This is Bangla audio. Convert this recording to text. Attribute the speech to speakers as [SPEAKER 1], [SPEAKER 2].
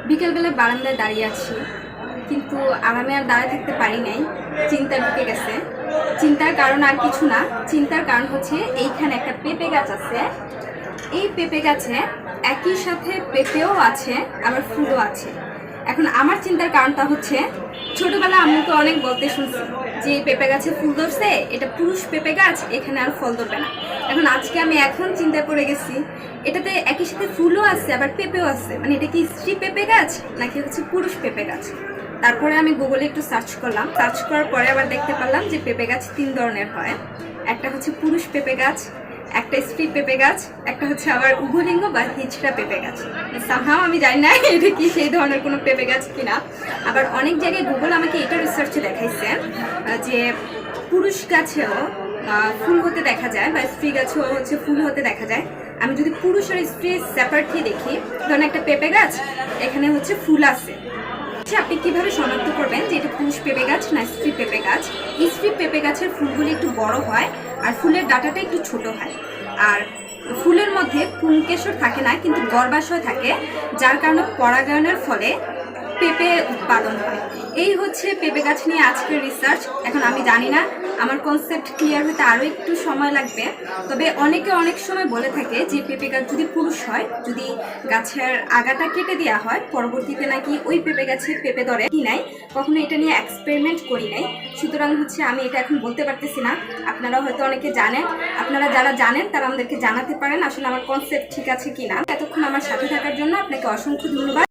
[SPEAKER 1] বিকেলবেলা বারান্দায় দাঁড়িয়ে আছি, কিন্তু আরামে আর দাঁড়িয়ে থাকতে পারি নাই। চিন্তা ঢুকে গেছে। চিন্তার কারণ আর কিছু না, চিন্তার কারণ হচ্ছে এইখানে একটা পেঁপে গাছ আছে। এই পেঁপে গাছে একই সাথে পেঁপেও আছে, আবার ফুলও আছে। এখন আমার চিন্তার কারণটা হচ্ছে, ছোটবেলা আম্মুকে অনেক বলতে শুনছি যে পেঁপে গাছে ফুল ধরছে, এটা পুরুষ পেঁপে গাছ, এখানে আর ফল ধরবে না। এখন আজকে আমি এখন চিন্তা করে গেছি, এটাতে একই সাথে ফুলও আছে আবার পেঁপেও আছে, মানে এটা কি স্ত্রী পেঁপে গাছ নাকি হচ্ছে পুরুষ পেঁপে গাছ। তারপরে আমি গুগলে একটু সার্চ করলাম, সার্চ করার পরে আবার দেখতে পারলাম যে পেঁপে গাছ 3 ধরনের হয়। একটা হচ্ছে পুরুষ পেঁপে গাছ, একটা স্ত্রী পেঁপে গাছ, একটা হচ্ছে আবার উভলিঙ্গ বা হিজড়া পেঁপে গাছ। সামহাও আমি জানি না এটা কি সেই ধরনের কোনো পেঁপে গাছ কিনা। আবার অনেক জায়গায় গুগল আমাকে এটা রিসার্চে দেখাইছে যে পুরুষ গাছেও ফুল হতে দেখা যায় বা স্ত্রী গাছেও হচ্ছে ফুল হতে দেখা যায়। আমি যদি পুরুষ আর স্ত্রী সেপারেটলি দেখি, ধরেন একটা পেঁপে গাছ, এখানে হচ্ছে ফুল আছে, আপনি কিভাবে শনাক্ত করবেন যে এটা পুরুষ পেঁপে গাছ না স্ত্রী পেঁপে গাছ? স্ত্রী পেঁপে গাছের ফুলগুলি একটু বড় হয় আর ফুলের ডাঁটাটা একটু ছোট হয়, আর ফুলের মধ্যে পুংকেশর থাকে না কিন্তু গর্ভাশয় থাকে, যার কারণে পরাগায়নের ফলে পেঁপে উৎপাদন হয়। এই হচ্ছে পেঁপে গাছ নিয়ে আজকের রিসার্চ। এখন আমি জানি না, আমার কনসেপ্ট ক্লিয়ার হতে আরও একটু সময় লাগবে। তবে অনেকে অনেক সময় বলে থাকে যে পেঁপে গাছ যদি পুরুষ হয়, যদি গাছের আগাটা কেটে দেওয়া হয়, পরবর্তীতে নাকি ওই পেঁপে গাছে পেঁপে ধরে কি নাই, কখনো এটা নিয়ে এক্সপেরিমেন্ট করি নাই। সুতরাং হচ্ছে আমি এটা এখন বলতে পারতেছি না। আপনারা হয়তো অনেকে জানেন, আপনারা যারা জানেন তারা আমাদেরকে জানাতে পারেন আসলে আমার কনসেপ্ট ঠিক আছে কিনা। এতক্ষণ আমার সাথে থাকার জন্য আপনাকে অসংখ্য ধন্যবাদ।